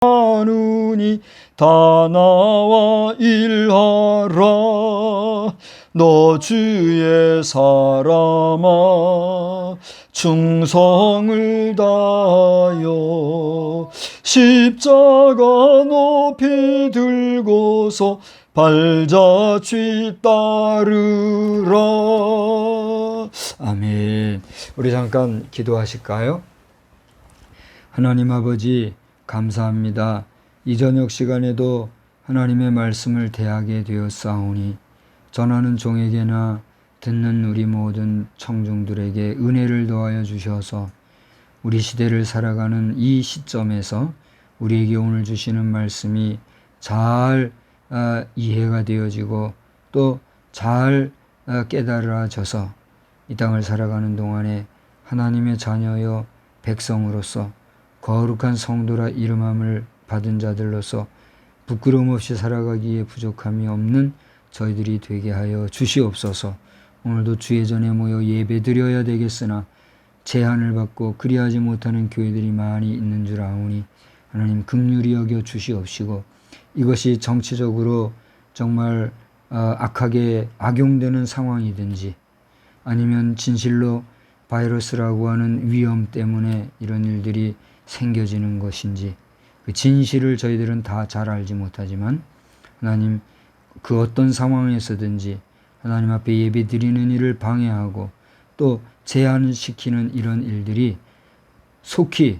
하느니 다 나와 일하라. 너 주의 사람아 충성을 다하여 십자가 높이 들고서 발자취 따르라. 아멘. 우리 잠깐 기도하실까요? 하나님 아버지 감사합니다. 이 저녁 시간에도 하나님의 말씀을 대하게 되었사오니 전하는 종에게나 듣는 우리 모든 청중들에게 은혜를 더하여 주셔서 우리 시대를 살아가는 이 시점에서 우리에게 오늘 주시는 말씀이 잘 이해가 되어지고 또 잘 깨달아져서 이 땅을 살아가는 동안에 하나님의 자녀여 백성으로서 거룩한 성도라 이름함을 받은 자들로서 부끄러움 없이 살아가기에 부족함이 없는 저희들이 되게 하여 주시옵소서. 오늘도 주의 전에 모여 예배 드려야 되겠으나 제한을 받고 그리하지 못하는 교회들이 많이 있는 줄 아오니 하나님 긍휼히 여겨 주시옵시고 이것이 정치적으로 정말 악하게 악용되는 상황이든지 아니면 진실로 바이러스라고 하는 위험 때문에 이런 일들이 생겨지는 것인지 그 진실을 저희들은 다 잘 알지 못하지만 하나님 그 어떤 상황에서든지 하나님 앞에 예배 드리는 일을 방해하고 또 제한시키는 이런 일들이 속히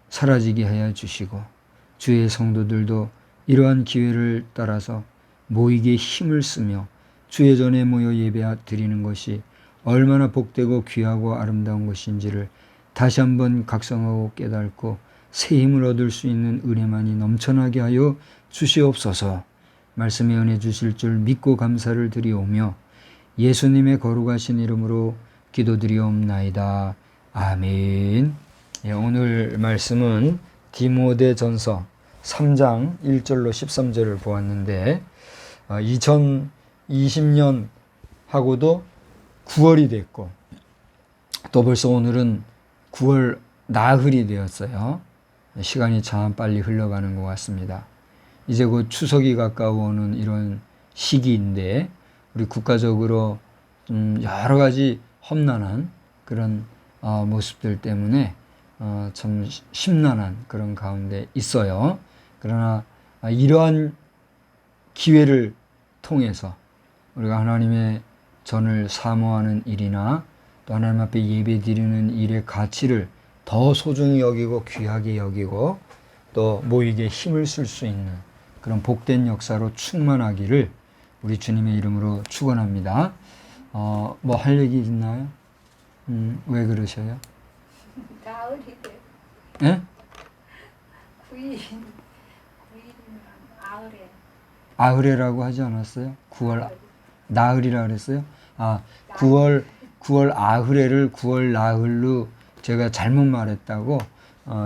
사라지게 하여 주시고 주의 성도들도 이러한 기회를 따라서 모이게 힘을 쓰며 주의 전에 모여 예배 드리는 것이 얼마나 복되고 귀하고 아름다운 것인지를 다시 한번 각성하고 깨닫고 새 힘을 얻을 수 있는 은혜만이 넘쳐나게 하여 주시옵소서. 말씀의 은혜 주실 줄 믿고 감사를 드리오며 예수님의 거룩하신 이름으로 기도드리옵나이다. 아멘. 오늘 말씀은 디모데전서 3장 1절로 13절을 보았는데 2020년 하고도 9월이 됐고 또 벌써 오늘은 9월 나흘이 되었어요. 시간이 참 빨리 흘러가는 것 같습니다. 이제 곧 추석이 가까워오는 이런 시기인데 우리 국가적으로 여러 가지 험난한 그런 모습들 때문에 참 심란한 그런 가운데 있어요. 그러나 이러한 기회를 통해서 우리가 하나님의 전을 사모하는 일이나 또 하나님 앞에 예배 드리는 일의 가치를 더 소중히 여기고 귀하게 여기고 또 모이게 힘을 쓸 수 있는 그런 복된 역사로 충만하기를 우리 주님의 이름으로 축원합니다. 뭐 할 얘기 있나요? 왜 그러셔요? 가을이 돼. 예? 9일 아흘에. 아흐레라고 하지 않았어요? 9월 나흘이라 그랬어요? 9월 아흐레를 9월 나흘로 제가 잘못 말했다고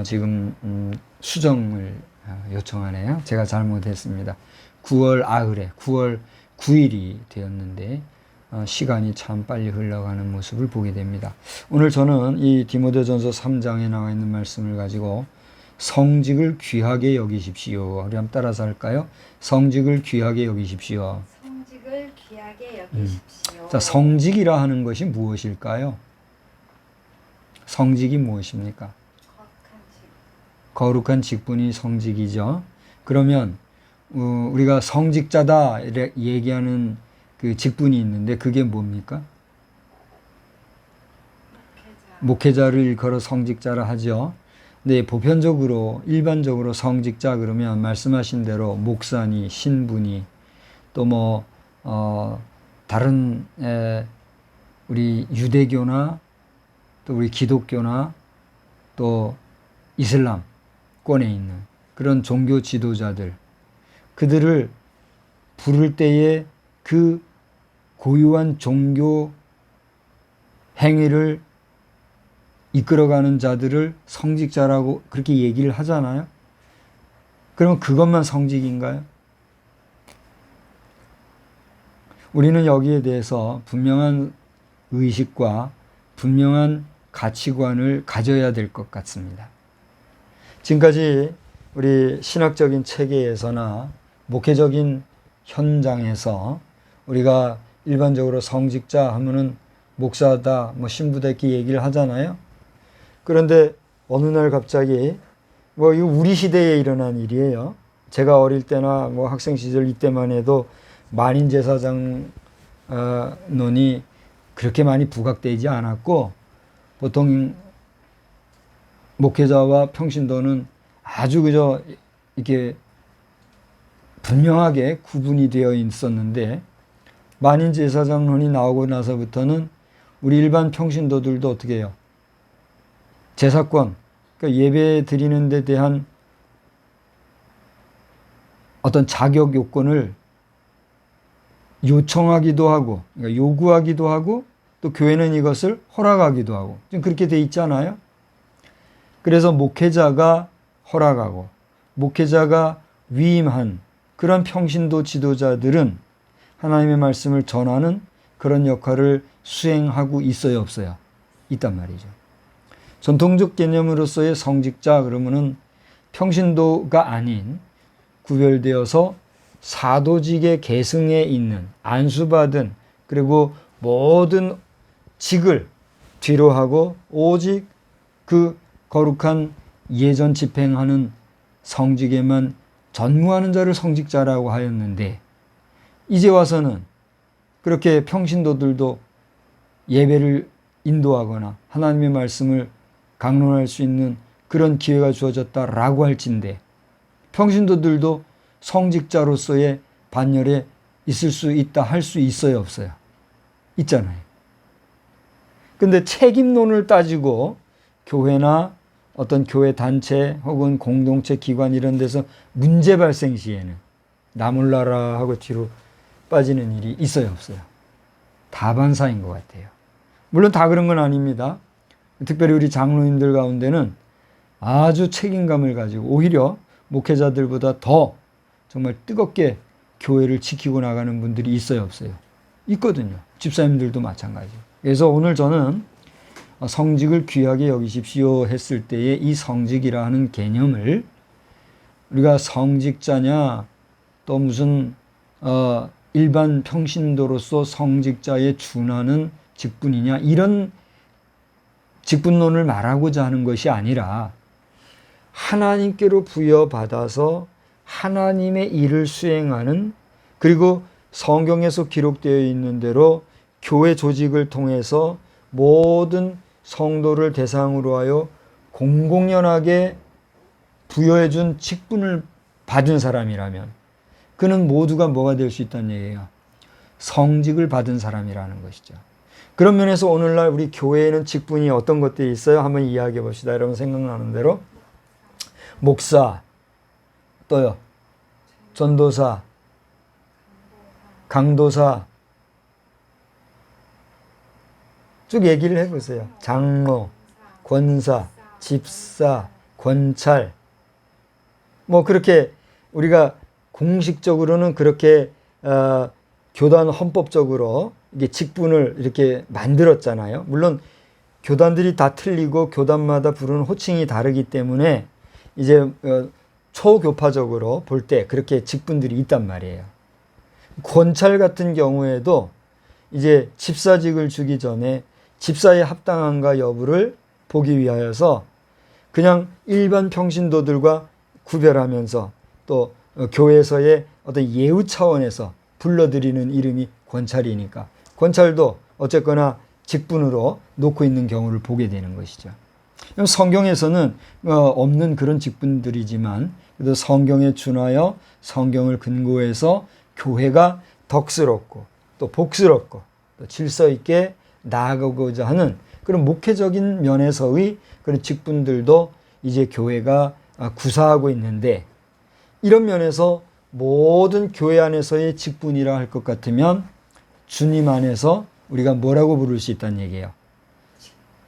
지금 수정을 요청하네요. 제가 잘못했습니다. 9월 아흐레 9월 9일이 되었는데 시간이 참 빨리 흘러가는 모습을 보게 됩니다. 오늘 저는 이 디모데전서 3장에 나와 있는 말씀을 가지고 성직을 귀하게 여기십시오. 우리 한번 따라서 할까요? 성직을 귀하게 여기십시오. 성직을 귀하게 여기십시오. 자, 성직이라 하는 것이 무엇일까요? 성직이 무엇입니까? 거룩한 직분이 성직이죠. 그러면 우리가 성직자다 얘기하는 그 직분이 있는데 그게 뭡니까? 목회자를 일컬어 성직자라 하죠. 근데 보편적으로 일반적으로 성직자 그러면 말씀하신 대로 목사니 신부니 또 뭐 다른 우리 유대교나 또 우리 기독교나 또 이슬람권에 있는 그런 종교 지도자들 그들을 부를 때에 그 고유한 종교 행위를 이끌어가는 자들을 성직자라고 그렇게 얘기를 하잖아요. 그러면 그것만 성직인가요? 우리는 여기에 대해서 분명한 의식과 분명한 가치관을 가져야 될 것 같습니다. 지금까지 우리 신학적인 체계에서나 목회적인 현장에서 우리가 일반적으로 성직자 하면은 목사다, 뭐 신부다 이렇게 얘기를 하잖아요. 그런데 어느 날 갑자기 뭐 이거 우리 시대에 일어난 일이에요. 제가 어릴 때나 뭐 학생 시절 이때만 해도 만인 제사장론이 그렇게 많이 부각되지 않았고 보통 목회자와 평신도는 아주 그저 이렇게 분명하게 구분이 되어 있었는데 만인 제사장론이 나오고 나서부터는 우리 일반 평신도들도 어떻게 해요? 제사권, 그러니까 예배 드리는 데 대한 어떤 자격 요건을 요청하기도 하고, 그러니까 요구하기도 하고, 또 교회는 이것을 허락하기도 하고, 지금 그렇게 돼 있잖아요. 그래서 목회자가 허락하고, 목회자가 위임한 그런 평신도 지도자들은 하나님의 말씀을 전하는 그런 역할을 수행하고 있어요, 없어요? 있단 말이죠. 전통적 개념으로서의 성직자 그러면은 평신도가 아닌 구별되어서 사도직의 계승에 있는 안수받은 그리고 모든 직을 뒤로 하고 오직 그 거룩한 예전 집행하는 성직에만 전무하는 자를 성직자라고 하였는데 이제 와서는 그렇게 평신도들도 예배를 인도하거나 하나님의 말씀을 강론할 수 있는 그런 기회가 주어졌다라고 할진대 평신도들도 성직자로서의 반열에 있을 수 있다 할 수 있어요, 없어요? 있잖아요. 근데 책임론을 따지고 교회나 어떤 교회 단체 혹은 공동체 기관 이런 데서 문제 발생 시에는 나 몰라라 하고 뒤로 빠지는 일이 있어요, 없어요? 다반사인 것 같아요. 물론 다 그런 건 아닙니다. 특별히 우리 장로님들 가운데는 아주 책임감을 가지고 오히려 목회자들보다 더 정말 뜨겁게 교회를 지키고 나가는 분들이 있어요, 없어요? 있거든요. 집사님들도 마찬가지. 그래서 오늘 저는 성직을 귀하게 여기십시오 했을 때의 이 성직이라 하는 개념을 우리가 성직자냐 또 무슨 일반 평신도로서 성직자에 준하는 직분이냐 이런 직분론을 말하고자 하는 것이 아니라 하나님께로 부여받아서 하나님의 일을 수행하는 그리고 성경에서 기록되어 있는 대로 교회 조직을 통해서 모든 성도를 대상으로 하여 공공연하게 부여해 준 직분을 받은 사람이라면 그는 모두가 뭐가 될 수 있다는 얘기예요. 성직을 받은 사람이라는 것이죠. 그런 면에서 오늘날 우리 교회에는 직분이 어떤 것들이 있어요? 한번 이야기해 봅시다. 여러분 생각나는 대로 목사, 또요 전도사, 강도사 쭉 얘기를 해보세요. 장로, 권사, 집사, 권찰 뭐 그렇게 우리가 공식적으로는 그렇게 교단 헌법적으로 이게 직분을 이렇게 만들었잖아요. 물론 교단들이 다 틀리고 교단마다 부르는 호칭이 다르기 때문에 이제 초교파적으로 볼 때 그렇게 직분들이 있단 말이에요. 권찰 같은 경우에도 이제 집사직을 주기 전에 집사에 합당한가 여부를 보기 위하여서 그냥 일반 평신도들과 구별하면서 또 교회에서의 어떤 예우 차원에서 불러들이는 이름이 권찰이니까 권찰도 어쨌거나 직분으로 놓고 있는 경우를 보게 되는 것이죠. 성경에서는 없는 그런 직분들이지만 그래도 성경에 준하여 성경을 근거해서 교회가 덕스럽고 또 복스럽고 또 질서 있게 나아가고자 하는 그런 목회적인 면에서의 그런 직분들도 이제 교회가 구사하고 있는데 이런 면에서 모든 교회 안에서의 직분이라 할 것 같으면 주님 안에서 우리가 뭐라고 부를 수 있다는 얘기예요.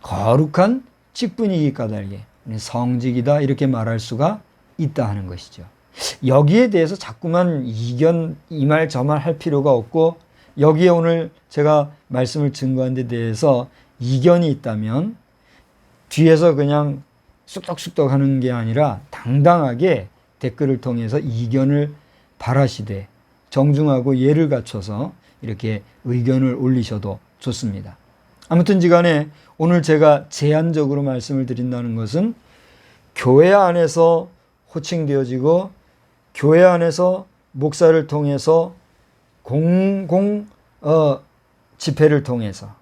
거룩한 직분이기 까닭에 성직이다 이렇게 말할 수가 있다 하는 것이죠. 여기에 대해서 자꾸만 이견 이 말 저 말 할 필요가 없고 여기에 오늘 제가 말씀을 증거한 데 대해서 이견이 있다면 뒤에서 그냥 쑥덕쑥덕 하는 게 아니라 당당하게 댓글을 통해서 이견을 발하시되 정중하고 예를 갖춰서 이렇게 의견을 올리셔도 좋습니다. 아무튼지 간에 오늘 제가 제한적으로 말씀을 드린다는 것은 교회 안에서 호칭되어지고 교회 안에서 목사를 통해서 집회를 통해서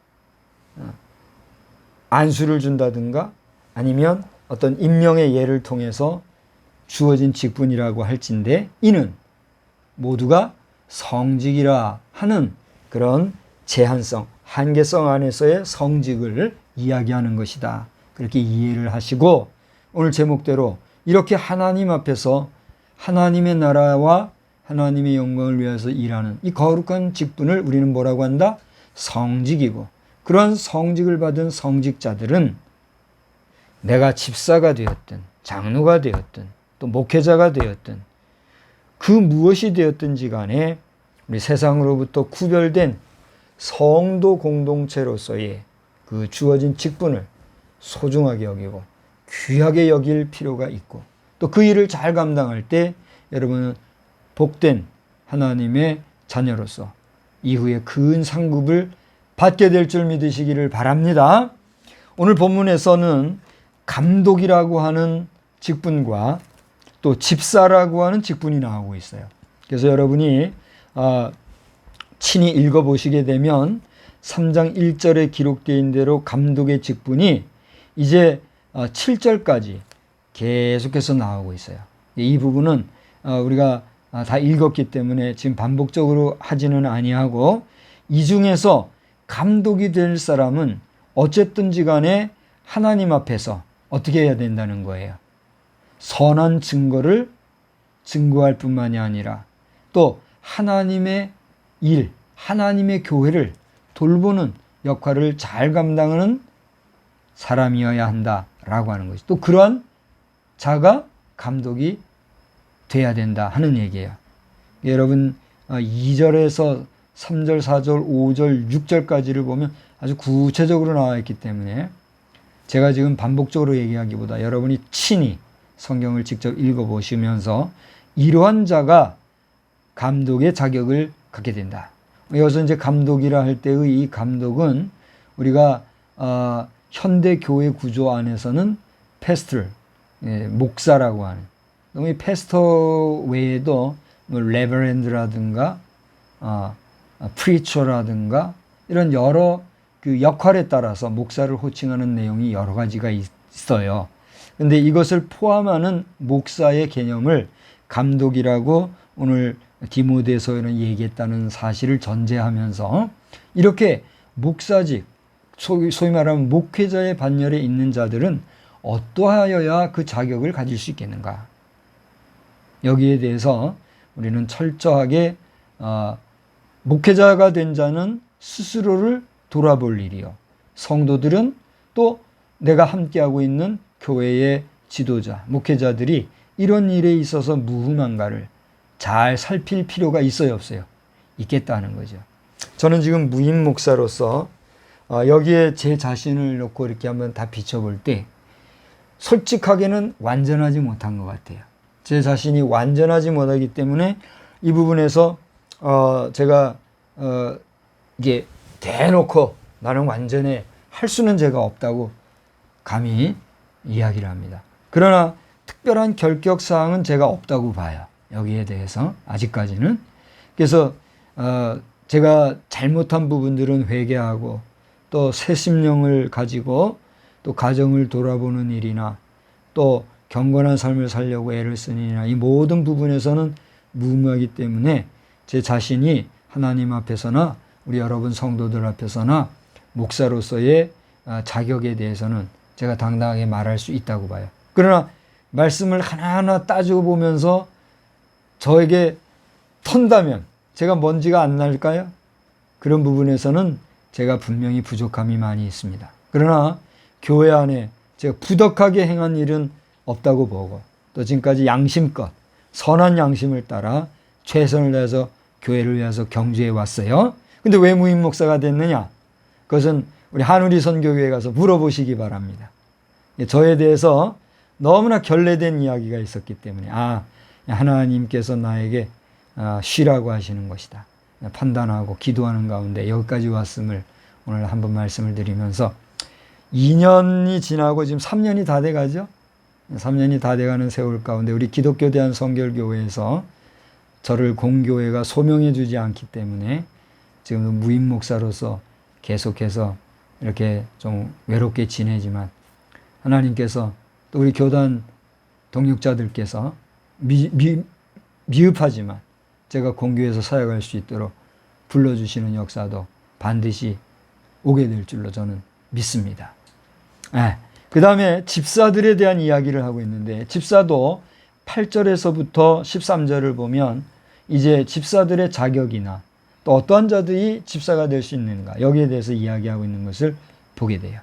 안수를 준다든가 아니면 어떤 임명의 예를 통해서 주어진 직분이라고 할진데 이는 모두가 성직이라 하는 그런 제한성, 한계성 안에서의 성직을 이야기하는 것이다. 그렇게 이해를 하시고 오늘 제목대로 이렇게 하나님 앞에서 하나님의 나라와 하나님의 영광을 위해서 일하는 이 거룩한 직분을 우리는 뭐라고 한다? 성직이고 그런 성직을 받은 성직자들은 내가 집사가 되었든 장로가 되었든 또 목회자가 되었든 그 무엇이 되었든지 간에 우리 세상으로부터 구별된 성도 공동체로서의 그 주어진 직분을 소중하게 여기고 귀하게 여길 필요가 있고 또 그 일을 잘 감당할 때 여러분은 복된 하나님의 자녀로서 이후에 큰 상급을 받게 될 줄 믿으시기를 바랍니다. 오늘 본문에서는 감독이라고 하는 직분과 또 집사라고 하는 직분이 나오고 있어요. 그래서 여러분이 친히 읽어보시게 되면 3장 1절에 기록되어 있는 대로 감독의 직분이 이제 7절까지 계속해서 나오고 있어요. 이 부분은 우리가 다 읽었기 때문에 지금 반복적으로 하지는 아니하고 이 중에서 감독이 될 사람은 어쨌든지 간에 하나님 앞에서 어떻게 해야 된다는 거예요. 선한 증거를 증거할 뿐만이 아니라 또 하나님의 일, 하나님의 교회를 돌보는 역할을 잘 감당하는 사람이어야 한다라고 하는 것이 또 그러한 자가 감독이 돼야 된다 하는 얘기예요. 여러분 2절에서 3절, 4절, 5절, 6절까지를 보면 아주 구체적으로 나와 있기 때문에 제가 지금 반복적으로 얘기하기보다 여러분이 친히 성경을 직접 읽어보시면서 이러한 자가 감독의 자격을 갖게 된다. 여기서 이제 감독이라 할 때의 이 감독은 우리가 현대 교회 구조 안에서는 패스터, 목사라고 하는 이 패스터 외에도 뭐 레버랜드라든가 프리처라든가 이런 여러 그 역할에 따라서 목사를 호칭하는 내용이 여러 가지가 있어요. 그런데 이것을 포함하는 목사의 개념을 감독이라고 오늘 디모데서에는 얘기했다는 사실을 전제하면서 이렇게 목사직, 소위 말하면 목회자의 반열에 있는 자들은 어떠하여야 그 자격을 가질 수 있겠는가? 여기에 대해서 우리는 철저하게 목회자가 된 자는 스스로를 돌아볼 일이요. 성도들은 또 내가 함께하고 있는 교회의 지도자, 목회자들이 이런 일에 있어서 무흠한가를 잘 살필 필요가 있어요, 없어요? 있겠다는 거죠. 저는 지금 무임 목사로서 여기에 제 자신을 놓고 이렇게 한번 다 비춰볼 때 솔직하게는 완전하지 못한 것 같아요. 제 자신이 완전하지 못하기 때문에 이 부분에서 제가 이게 대놓고 나는 완전해 할 수는 제가 없다고 감히 이야기를 합니다. 그러나 특별한 결격사항은 제가 없다고 봐요. 여기에 대해서 아직까지는. 그래서 제가 잘못한 부분들은 회개하고 또 새 심령을 가지고 또 가정을 돌아보는 일이나 또 경건한 삶을 살려고 애를 쓰니나 이 모든 부분에서는 무모하기 때문에 제 자신이 하나님 앞에서나 우리 여러분 성도들 앞에서나 목사로서의 자격에 대해서는 제가 당당하게 말할 수 있다고 봐요. 그러나 말씀을 하나하나 따지고 보면서 저에게 턴다면 제가 먼지가 안 날까요? 그런 부분에서는 제가 분명히 부족함이 많이 있습니다. 그러나 교회 안에 제가 부덕하게 행한 일은 없다고 보고 또 지금까지 양심껏 선한 양심을 따라 최선을 다해서 교회를 위해서 경주해 왔어요. 근데 왜 무임 목사가 됐느냐? 그것은 우리 한우리 선교교회 가서 물어보시기 바랍니다. 저에 대해서 너무나 결례된 이야기가 있었기 때문에 하나님께서 나에게 쉬라고 하시는 것이다. 판단하고 기도하는 가운데 여기까지 왔음을 오늘 한번 말씀을 드리면서 2년이 지나고 지금 3년이 다 돼가죠. 3년이 다 돼가는 세월 가운데 우리 기독교 대한성결교회에서 저를 공교회가 소명해 주지 않기 때문에 지금 무임 목사로서 계속해서 이렇게 좀 외롭게 지내지만 하나님께서 또 우리 교단 동역자들께서 미흡하지만 제가 공교회에서 사역할 수 있도록 불러주시는 역사도 반드시 오게 될 줄로 저는 믿습니다. 그 다음에 집사들에 대한 이야기를 하고 있는데 집사도 8절에서부터 13절을 보면 이제 집사들의 자격이나 또 어떠한 자들이 집사가 될 수 있는가 여기에 대해서 이야기하고 있는 것을 보게 돼요.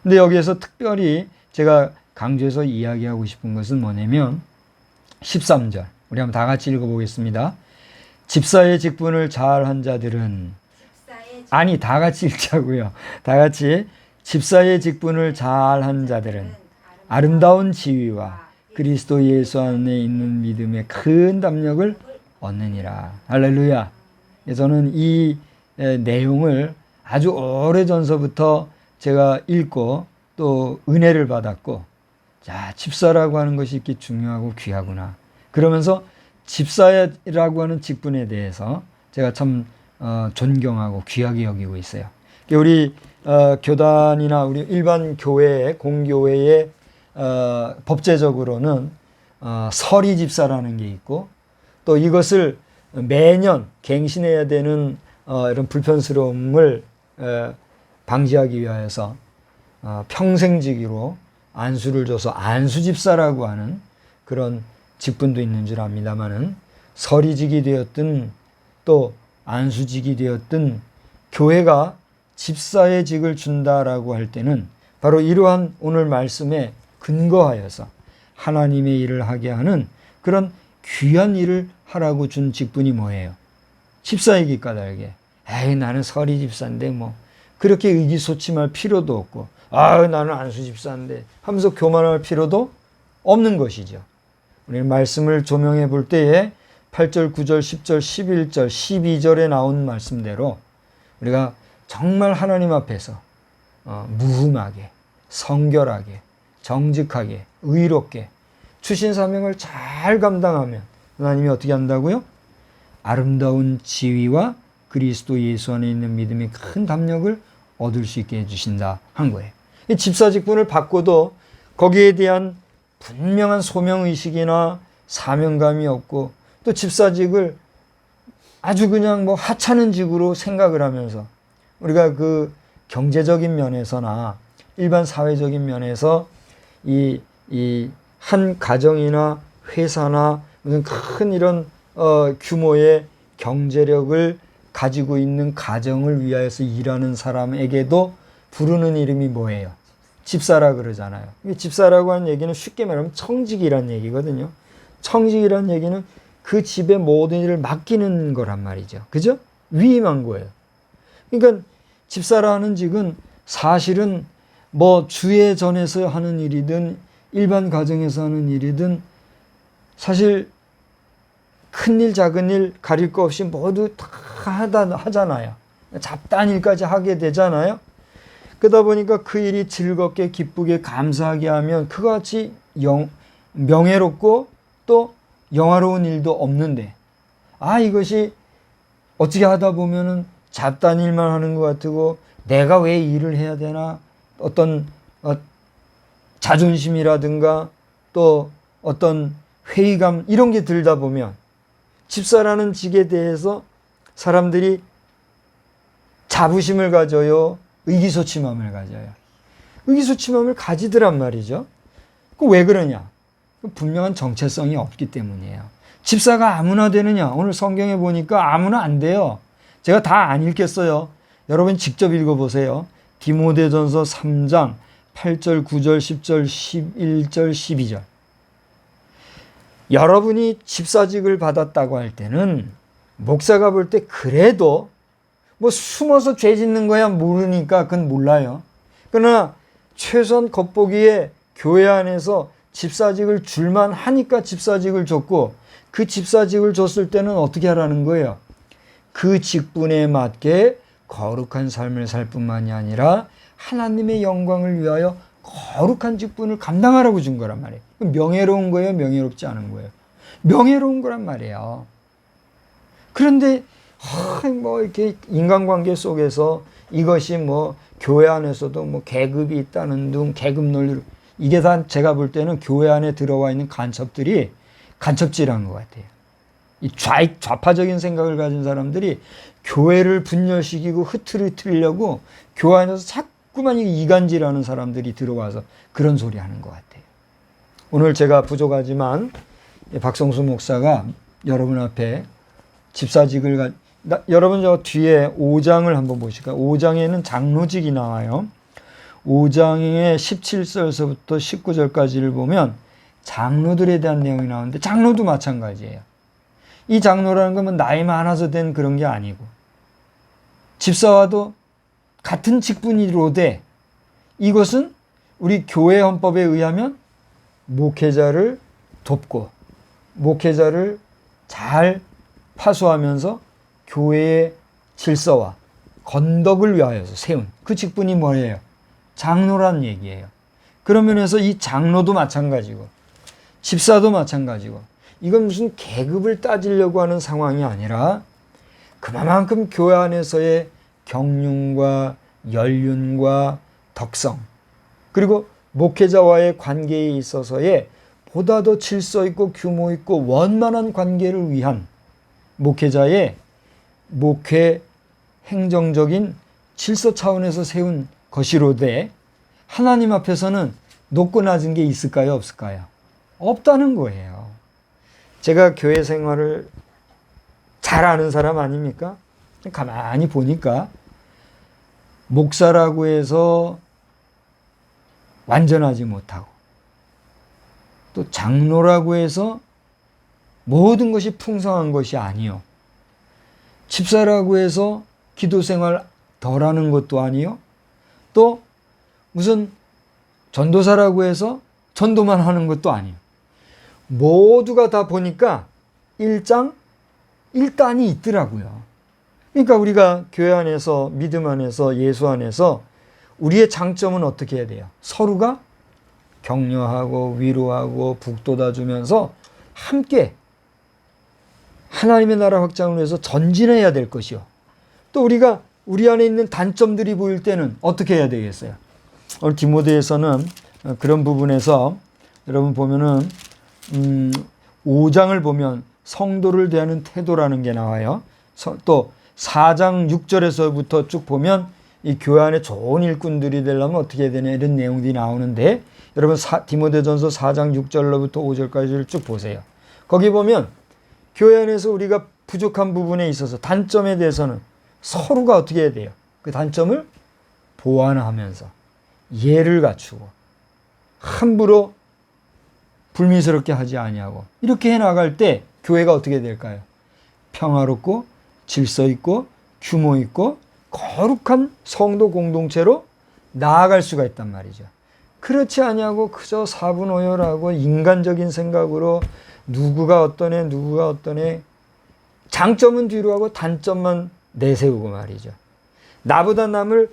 근데 여기에서 특별히 제가 강조해서 이야기하고 싶은 것은 뭐냐면 13절 우리 한번 다 같이 읽어보겠습니다. 집사의 직분을 잘한 자들은 아니 다 같이 읽자고요. 다 같이 집사의 직분을 잘한 자들은 아름다운 지위와 그리스도 예수 안에 있는 믿음의 큰 담력을 얻느니라. 할렐루야. 저는 이 내용을 아주 오래전서부터 제가 읽고 또 은혜를 받았고 자 집사라고 하는 것이 이렇게 중요하고 귀하구나. 그러면서 집사라고 하는 직분에 대해서 제가 참 존경하고 귀하게 여기고 있어요. 우리 교단이나 우리 일반 교회, 공교회의 법제적으로는 서리 집사라는 게 있고 또 이것을 매년 갱신해야 되는 이런 불편스러움을 방지하기 위하여서 평생직으로 안수를 줘서 안수집사라고 하는 그런 직분도 있는 줄 압니다마는 서리직이 되었든 또 안수직이 되었든 교회가 집사의 직을 준다라고 할 때는 바로 이러한 오늘 말씀에 근거하여서 하나님의 일을 하게 하는 그런 귀한 일을 하라고 준 직분이 뭐예요? 집사이기 까닭에 에이 나는 서리 집사인데 뭐 그렇게 의기소침할 필요도 없고 나는 안수 집사인데 하면서 교만할 필요도 없는 것이죠. 우리는 말씀을 조명해 볼 때에 8절, 9절, 10절, 11절, 12절에 나온 말씀대로 우리가 정말 하나님 앞에서 무흠하게, 성결하게, 정직하게, 의롭게 주신 사명을 잘 감당하면 하나님이 어떻게 한다고요? 아름다운 지위와 그리스도 예수 안에 있는 믿음의 큰 담력을 얻을 수 있게 해주신다 한 거예요. 이 집사 직분을 받고도 거기에 대한 분명한 소명의식이나 사명감이 없고 또 집사직을 아주 그냥 뭐 하찮은 직으로 생각을 하면서 우리가 그 경제적인 면에서나 일반 사회적인 면에서 이 한 가정이나 회사나 무슨 큰 이런 규모의 경제력을 가지고 있는 가정을 위하여서 일하는 사람에게도 부르는 이름이 뭐예요? 집사라 그러잖아요. 집사라고 하는 얘기는 쉽게 말하면 청직이란 얘기거든요. 청직이란 얘기는 그 집의 모든 일을 맡기는 거란 말이죠. 그죠? 위임한 거예요. 그러니까 집사라는 직은 사실은 뭐 주의 전에서 하는 일이든 일반 가정에서 하는 일이든 사실 큰일 작은 일 가릴 거 없이 모두 다 하잖아요. 잡다한 일까지 하게 되잖아요. 그러다 보니까 그 일이 즐겁게 기쁘게 감사하게 하면 그와 같이 명예롭고 또 영화로운 일도 없는데 이것이 어떻게 하다 보면은 잡다한 일만 하는 것 같고 내가 왜 일을 해야 되나 어떤 자존심이라든가 또 어떤 회의감 이런 게 들다 보면 집사라는 직에 대해서 사람들이 자부심을 가져요. 의기소침함을 가져요. 의기소침함을 가지더란 말이죠. 그 왜 그러냐? 분명한 정체성이 없기 때문이에요. 집사가 아무나 되느냐? 오늘 성경에 보니까 아무나 안 돼요. 제가 다 안 읽겠어요. 여러분 직접 읽어보세요. 디모데전서 3장 8절, 9절, 10절, 11절, 12절. 여러분이 집사직을 받았다고 할 때는 목사가 볼 때 그래도 뭐 숨어서 죄 짓는 거야 모르니까 그건 몰라요. 그러나 최소한 겉보기에 교회 안에서 집사직을 줄만 하니까 집사직을 줬고 그 집사직을 줬을 때는 어떻게 하라는 거예요? 그 직분에 맞게 거룩한 삶을 살 뿐만이 아니라 하나님의 영광을 위하여 거룩한 직분을 감당하라고 준 거란 말이에요. 명예로운 거예요? 명예롭지 않은 거예요? 명예로운 거란 말이에요. 그런데 뭐 이렇게 인간관계 속에서 이것이 뭐 교회 안에서도 뭐 계급이 있다는 등 계급 논리로, 이게 다 제가 볼 때는 교회 안에 들어와 있는 간첩들이 간첩질한 것 같아요. 이 좌파적인 생각을 가진 사람들이 교회를 분열시키고 흐트리려고 교회 안에서 자꾸만 이간질하는 사람들이 들어와서 그런 소리 하는 것 같아요. 오늘 제가 부족하지만 박성수 목사가 여러분 앞에 집사직을 여러분 저 뒤에 5장을 한번 보실까요? 5장에는 장로직이 나와요. 5장의 17절서부터 19절까지를 보면 장로들에 대한 내용이 나오는데 장로도 마찬가지예요. 이 장로라는 건 나이 많아서 된 그런 게 아니고 집사와도 같은 직분이로되 이것은 우리 교회 헌법에 의하면 목회자를 돕고 목회자를 잘 파수하면서 교회의 질서와 건덕을 위하여서 세운 그 직분이 뭐예요? 장로란 얘기예요. 그런 면에서 이 장로도 마찬가지고 집사도 마찬가지고 이건 무슨 계급을 따지려고 하는 상황이 아니라 그만큼 교회 안에서의 경륜과 연륜과 덕성 그리고 목회자와의 관계에 있어서의 보다 더 질서 있고 규모 있고 원만한 관계를 위한 목회자의 목회 행정적인 질서 차원에서 세운 것이로되 하나님 앞에서는 높고 낮은 게 있을까요? 없을까요? 없다는 거예요. 제가 교회 생활을 잘 아는 사람 아닙니까? 가만히 보니까 목사라고 해서 완전하지 못하고 또 장로라고 해서 모든 것이 풍성한 것이 아니요. 집사라고 해서 기도생활 덜하는 것도 아니요. 또 무슨 전도사라고 해서 전도만 하는 것도 아니요. 모두가 다 보니까 일단이 있더라고요. 그러니까 우리가 교회 안에서 믿음 안에서 예수 안에서 우리의 장점은 어떻게 해야 돼요? 서로가 격려하고 위로하고 북돋아주면서 함께 하나님의 나라 확장을 위해서 전진해야 될 것이요. 또 우리가 우리 안에 있는 단점들이 보일 때는 어떻게 해야 되겠어요? 오늘 디모데에서는 그런 부분에서 여러분 보면은 5장을 보면 성도를 대하는 태도라는 게 나와요. 또 4장 6절에서부터 쭉 보면 이 교회 안에 좋은 일꾼들이 되려면 어떻게 해야 되냐 이런 내용들이 나오는데 여러분 디모데전서 4장 6절로부터 5절까지를 쭉 보세요. 거기 보면 교회 안에서 우리가 부족한 부분에 있어서 단점에 대해서는 서로가 어떻게 해야 돼요? 그 단점을 보완하면서 예를 갖추고 함부로 불미스럽게 하지 아니하고 이렇게 해나갈 때 교회가 어떻게 될까요? 평화롭고 질서 있고 규모 있고 거룩한 성도 공동체로 나아갈 수가 있단 말이죠. 그렇지 아니하고 그저 사분오열하고 인간적인 생각으로 누구가 어떠네 장점은 뒤로 하고 단점만 내세우고 말이죠. 나보다 남을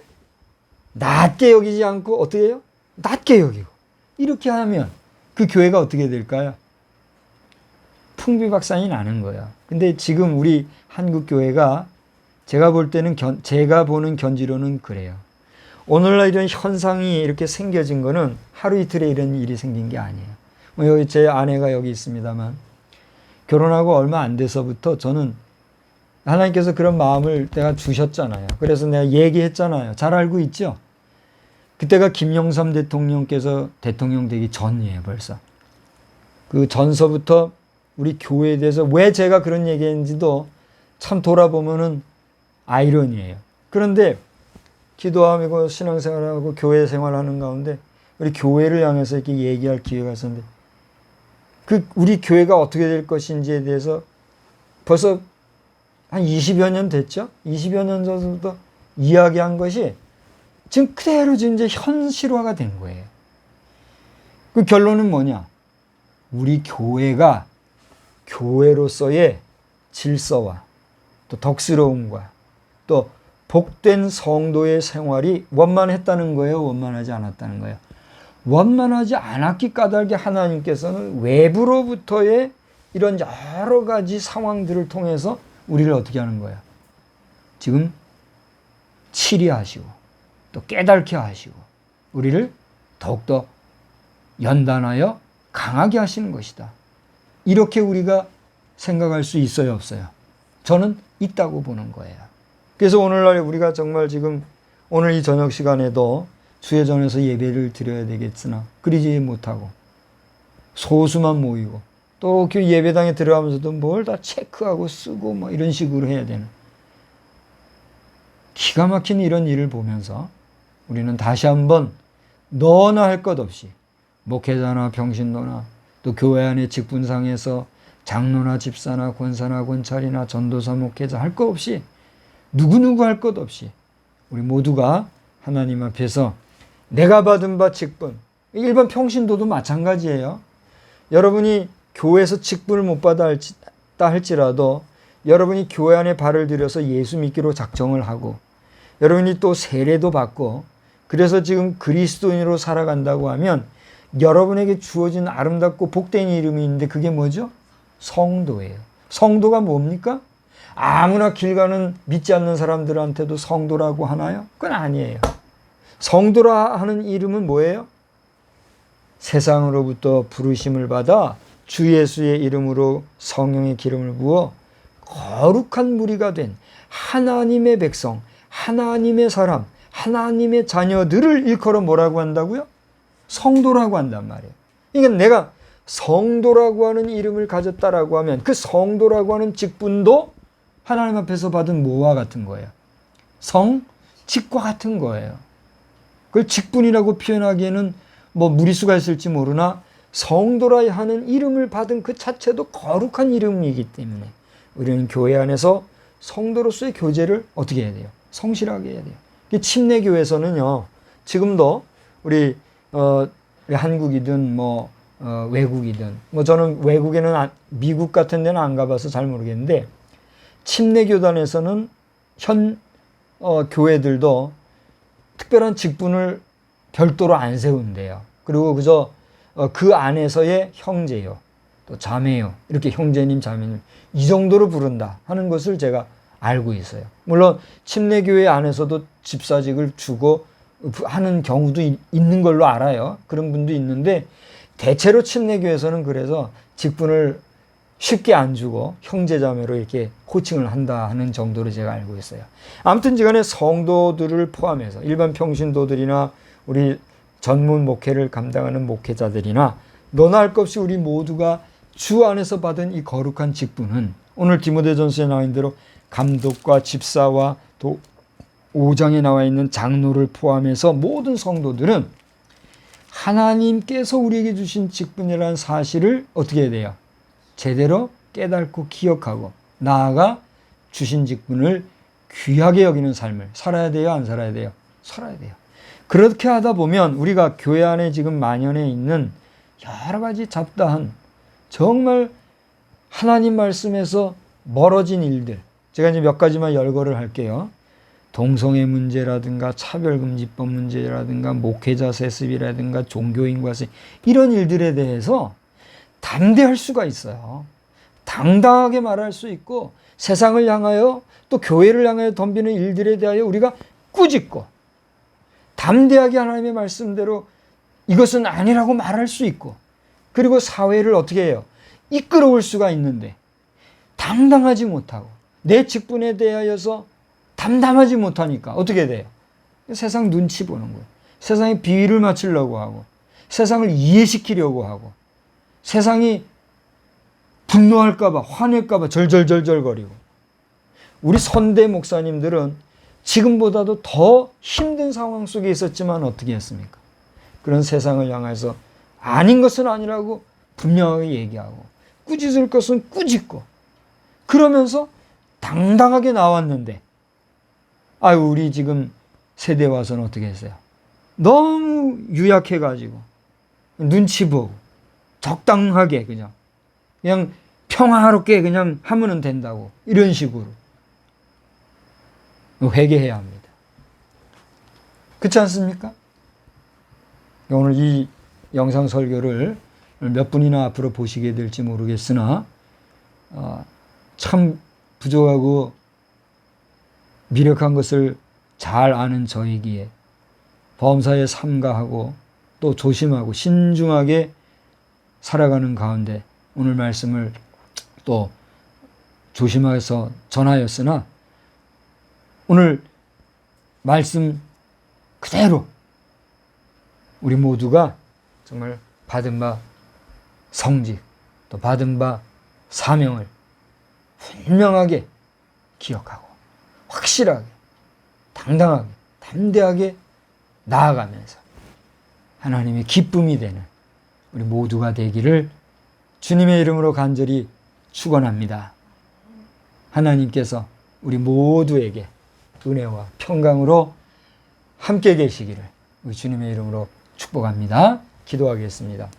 낮게 여기지 않고 어떻게 해요? 낮게 여기고 이렇게 하면 그 교회가 어떻게 될까요? 풍비박산이 나는 거예요. 근데 지금 우리 한국 교회가 제가 볼 때는 제가 보는 견지로는 그래요. 오늘날 이런 현상이 이렇게 생겨진 거는 하루 이틀에 이런 일이 생긴 게 아니에요. 여기 제 아내가 여기 있습니다만 결혼하고 얼마 안 돼서부터 저는 하나님께서 그런 마음을 내가 주셨잖아요. 그래서 내가 얘기했잖아요. 잘 알고 있죠? 그때가 김영삼 대통령께서 대통령 되기 전이에요, 벌써. 그 전서부터 우리 교회에 대해서 왜 제가 그런 얘기했는지도 참 돌아보면은 아이러니예요. 그런데 기도하고 신앙생활하고 교회 생활하는 가운데 우리 교회를 향해서 이렇게 얘기할 기회가 있었는데 우리 교회가 어떻게 될 것인지에 대해서 벌써 한 20여 년 됐죠? 20여 년 전부터 이야기한 것이 지금 그대로 지금 이제 현실화가 된 거예요. 그 결론은 뭐냐? 우리 교회가 교회로서의 질서와 또 덕스러움과 또 복된 성도의 생활이 원만했다는 거예요? 원만하지 않았다는 거예요? 원만하지 않았기 까닭에 하나님께서는 외부로부터의 이런 여러 가지 상황들을 통해서 우리를 어떻게 하는 거예요? 지금 치리하시고 또 깨닫게 하시고 우리를 더욱더 연단하여 강하게 하시는 것이다. 이렇게 우리가 생각할 수 있어요, 없어요? 저는 있다고 보는 거예요. 그래서 오늘날 우리가 정말 지금 오늘 이 저녁 시간에도 주회전에서 예배를 드려야 되겠으나 그러지 못하고 소수만 모이고 또 그 예배당에 들어가면서도 뭘 다 체크하고 쓰고 뭐 이런 식으로 해야 되는 기가 막힌 이런 일을 보면서 우리는 다시 한번 너나 할 것 없이 목회자나 평신도나 또 교회 안의 직분상에서 장로나 집사나 권사나 권찰이나 전도사 목회자 할 것 없이 누구누구 할 것 없이 우리 모두가 하나님 앞에서 내가 받은 바 직분, 일반 평신도도 마찬가지예요. 여러분이 교회에서 직분을 못 받아 할지라도 여러분이 교회 안에 발을 들여서 예수 믿기로 작정을 하고 여러분이 또 세례도 받고 그래서 지금 그리스도인으로 살아간다고 하면 여러분에게 주어진 아름답고 복된 이름이 있는데 그게 뭐죠? 성도예요. 성도가 뭡니까? 아무나 길 가는 믿지 않는 사람들한테도 성도라고 하나요? 그건 아니에요. 성도라 하는 이름은 뭐예요? 세상으로부터 부르심을 받아 주 예수의 이름으로 성령의 기름을 부어 거룩한 무리가 된 하나님의 백성, 하나님의 사람, 하나님의 자녀들을 일컬어 뭐라고 한다고요? 성도라고 한단 말이에요. 그러니까 내가 성도라고 하는 이름을 가졌다라고 하면 그 성도라고 하는 직분도 하나님 앞에서 받은 뭐와 같은 거예요? 성직과 같은 거예요. 그걸 직분이라고 표현하기에는 뭐 무리수가 있을지 모르나 성도라 하는 이름을 받은 그 자체도 거룩한 이름이기 때문에 우리는 교회 안에서 성도로서의 교제를 어떻게 해야 돼요? 성실하게 해야 돼요. 침례교회에서는요, 지금도 우리 한국이든 외국이든 저는 외국에는 미국 같은 데는 안 가봐서 잘 모르겠는데 침례교단에서는 현 교회들도 특별한 직분을 별도로 안 세운대요. 그리고 그저 그 안에서의 형제요, 또 자매요, 이렇게 형제님, 자매님 이 정도로 부른다 하는 것을 제가 알고 있어요. 물론 침례교회 안에서도 집사직을 주고 하는 경우도 있는 걸로 알아요. 그런 분도 있는데 대체로 침례교회에서는 그래서 직분을 쉽게 안 주고 형제자매로 이렇게 호칭을 한다 하는 정도로 제가 알고 있어요. 아무튼 간에 성도들을 포함해서 일반 평신도들이나 우리 전문 목회를 감당하는 목회자들이나 너나 할 것 없이 우리 모두가 주 안에서 받은 이 거룩한 직분은 오늘 디모데전서에 나와 있는 대로 감독과 집사와 또 5장에 나와 있는 장로를 포함해서 모든 성도들은 하나님께서 우리에게 주신 직분이라는 사실을 어떻게 해야 돼요? 제대로 깨닫고 기억하고 나아가 주신 직분을 귀하게 여기는 삶을 살아야 돼요? 안 살아야 돼요? 살아야 돼요. 그렇게 하다 보면 우리가 교회 안에 지금 만연해 있는 여러 가지 잡다한 정말 하나님 말씀에서 멀어진 일들, 제가 이제 몇 가지만 열거를 할게요. 동성애 문제라든가 차별금지법 문제라든가 목회자 세습이라든가 종교인과 이런 일들에 대해서 담대할 수가 있어요. 당당하게 말할 수 있고 세상을 향하여 또 교회를 향하여 덤비는 일들에 대하여 우리가 꾸짖고 담대하게 하나님의 말씀대로 이것은 아니라고 말할 수 있고 그리고 사회를 어떻게 해요? 이끌어올 수가 있는데 당당하지 못하고 내 직분에 대하여서 담담하지 못하니까 어떻게 돼요? 세상 눈치 보는 거예요. 세상에 비위를 맞추려고 하고 세상을 이해시키려고 하고 세상이 분노할까 봐 화낼까 봐 절절절절거리고 우리 선대 목사님들은 지금보다도 더 힘든 상황 속에 있었지만 어떻게 했습니까? 그런 세상을 향해서 아닌 것은 아니라고 분명하게 얘기하고 꾸짖을 것은 꾸짖고 그러면서 당당하게 나왔는데 우리 지금 세대 와서는 어떻게 했어요? 너무 유약해가지고 눈치 보고 적당하게 그냥 평화롭게 그냥 하면 된다고 이런 식으로 회개해야 합니다. 그렇지 않습니까? 오늘 이 영상 설교를 몇 분이나 앞으로 보시게 될지 모르겠으나 참 부족하고 미력한 것을 잘 아는 저이기에 범사에 삼가하고 또 조심하고 신중하게 살아가는 가운데 오늘 말씀을 또 조심해서 전하였으나 오늘 말씀 그대로 우리 모두가 정말 받은 바 성직 또 받은 바 사명을 분명하게 기억하고 확실하게 당당하게 담대하게 나아가면서 하나님의 기쁨이 되는 우리 모두가 되기를 주님의 이름으로 간절히 축원합니다. 하나님께서 우리 모두에게 은혜와 평강으로 함께 계시기를 우리 주님의 이름으로 축복합니다. 기도하겠습니다.